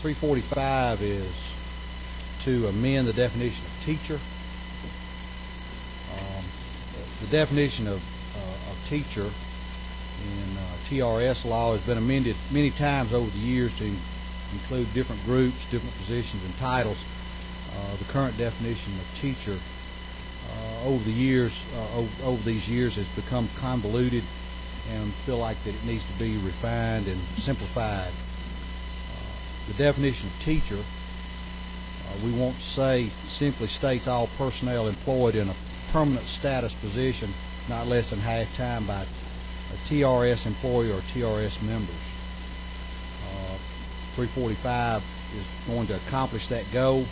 345 is to amend the definition of teacher. The definition of teacher in TRS law has been amended many times over the years to include different groups, different positions, and titles. The current definition of teacher over these years has become convoluted, and feel like that it needs to be refined and simplified. The definition of teacher, we won't say, simply states all personnel employed in a permanent status position not less than half-time by a TRS employee or TRS members. 345 is going to accomplish that goal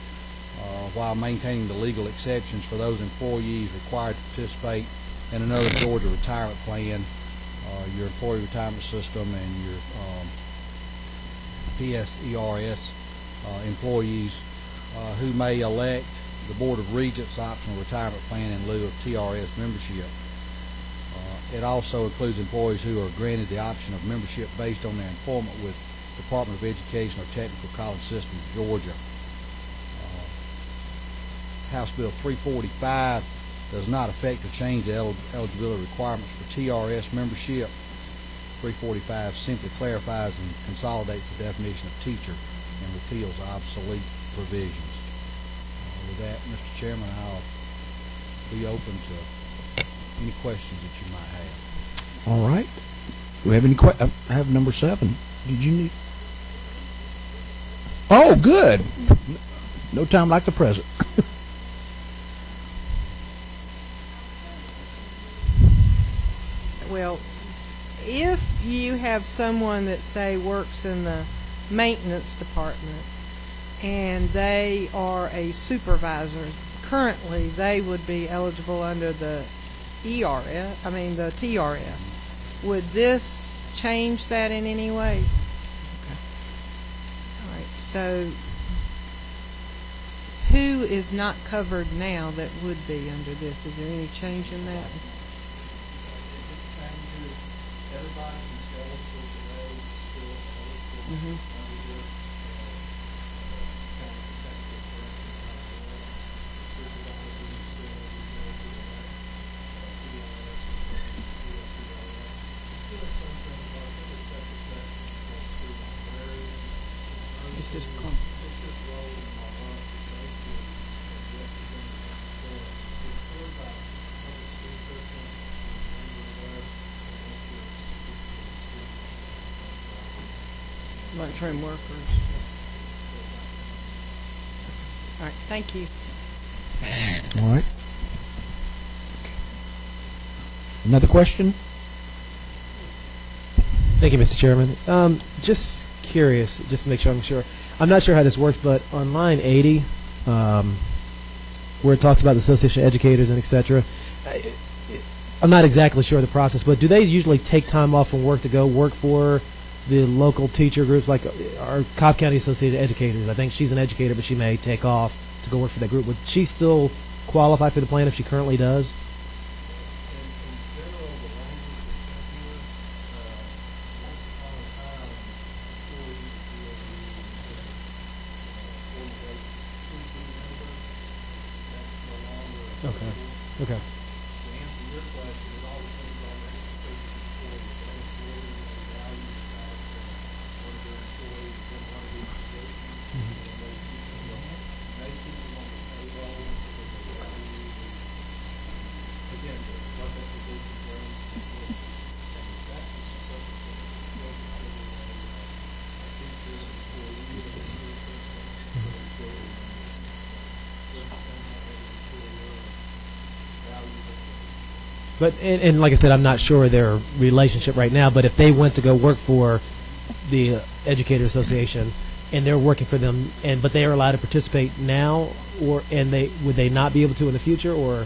while maintaining the legal exceptions for those employees required to participate in another Georgia retirement plan, your employee retirement system, and your PSERS employees who may elect the Board of Regents optional retirement plan in lieu of TRS membership. It also includes employees who are granted the option of membership based on their employment with Department of Education or Technical College System of Georgia. House Bill 345 does not affect or change the eligibility requirements for TRS membership. 345 simply clarifies and consolidates the definition of teacher and repeals obsolete provisions. With that, Mr. Chairman, I'll be open to any questions that you might have. All right. Do we have any questions? I have number 7. Did you need? Oh, good. No time like the present. Well, if you have someone that, say, works in the maintenance department and they are a supervisor, currently they would be eligible under the the TRS. Would this change that in any way? Okay. All right, so who is not covered now that would be under this? Is there any change in that? Everybody who's eligible today is still eligible under this kind of technical It's just lunchroom workers. All right, thank you. All right. Another question? Thank you, Mr. Chairman. Just curious, just to make sure I'm sure. I'm not sure how this works, but on line 80, where it talks about the Association of Educators and et cetera, I'm not exactly sure of the process, but do they usually take time off from work to go work for the local teacher groups, like our Cobb County Associated Educators? I think she's an educator, but she may take off to go work for that group. Would she still qualify for the plan if she currently does? Okay. Okay. But and like I said, I'm not sure of their relationship right now. But if they went to go work for the Educator Association and they're working for them, but they are allowed to participate now, would they not be able to in the future, or?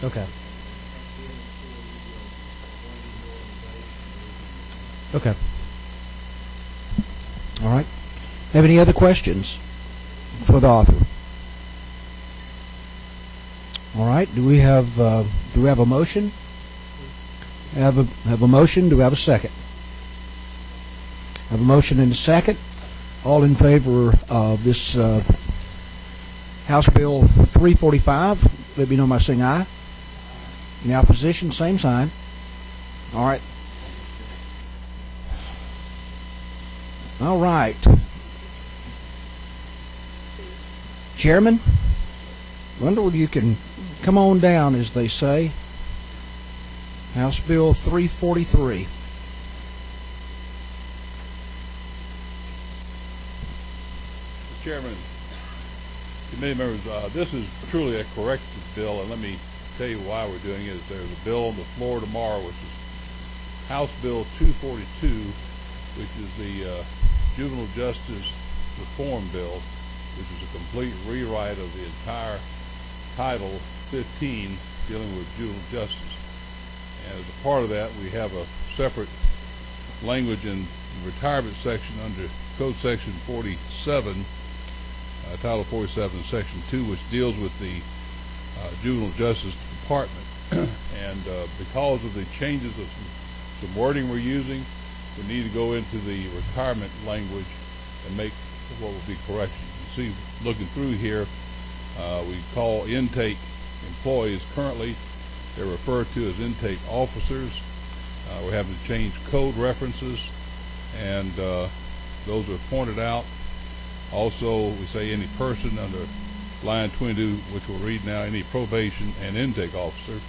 Okay. Okay. All right. Have any other questions for the author? All right. Do we have a motion? Have a motion. Do we have a second? Have a motion and a second. All in favor of this House Bill 345, let me know by saying aye. Any opposition, same sign. All right. All right. Chairman, wonder if you can come on down, as they say. House Bill 343. Mr. Chairman, committee members, this is truly a corrected bill, and let me tell you why we're doing it. There's a bill on the floor tomorrow, which is House Bill 242, which is the Juvenile Justice Reform Bill, which is a complete rewrite of the entire Title 15 dealing with juvenile justice. And as a part of that, we have a separate language in the retirement section under Code Section 47, Title 47, Section 2, which deals with the Juvenile Justice Department. And because of the changes of some wording we're using, we need to go into the retirement language and make what will be corrections. You see, looking through here, we call intake employees currently. They're referred to as intake officers. We're having to change code references, and those are pointed out. Also, we say any person under line 22, which we'll read now, any probation and intake officer.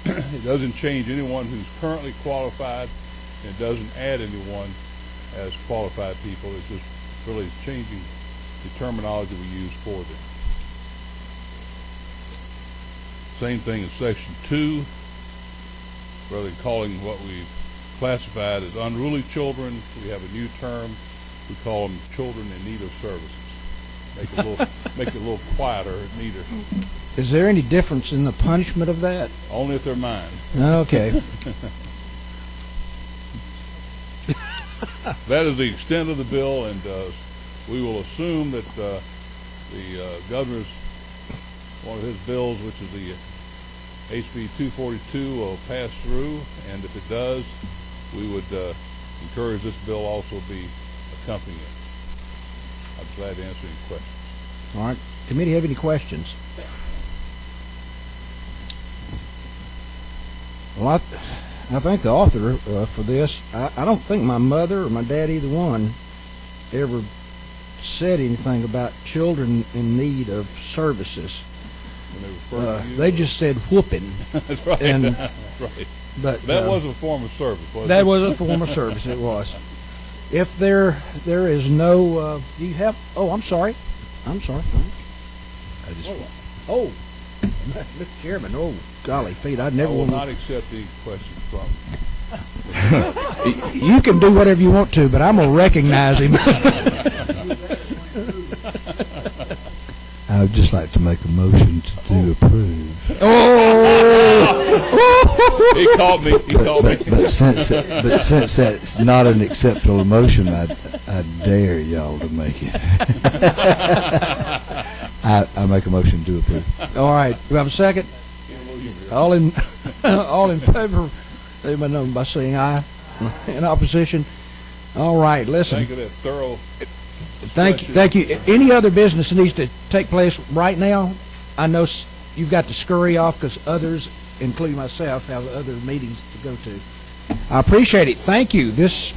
It doesn't change anyone who's currently qualified, and it doesn't add anyone as qualified people. It's just really changing the terminology we use for them. Same thing in Section 2, rather than calling what we've classified as unruly children, we have a new term. We call them children in need of services. Make it a little quieter, neater. Is there any difference in the punishment of that? Only if they're mine. Okay. That is the extent of the bill, and we will assume that the governor's, one of his bills, which is the HB 242, will pass through, and if it does, we would encourage this bill also be accompanying it. I'm glad to answer any questions. All right. Committee have any questions? Well, I think the author for this, I don't think my mother or my dad, either one, ever said anything about children in need of services. When they refer to you, they just said whooping. That's right. And, That's right. But That was a form of service, wasn't that it? was a form of service. It was. If there is no, do you have? Oh, I'm sorry. I just. Oh, Mr. Chairman. Oh, golly, Pete, I'd I never will want not accept any questions from you. You can do whatever you want to, but I'm gonna recognize him. I would just like to make a motion to approve. Oh! He called me. But since that's not an acceptable motion, I dare y'all to make it. I make a motion to approve. All right. Do we have a second? All in favor, let me know by saying aye. In opposition? All right. Listen. Thank you for that thorough. Thank you. Any other business that needs to take place right now? I know you've got to scurry off because others, including myself, have other meetings to go to. I appreciate it. Thank you. This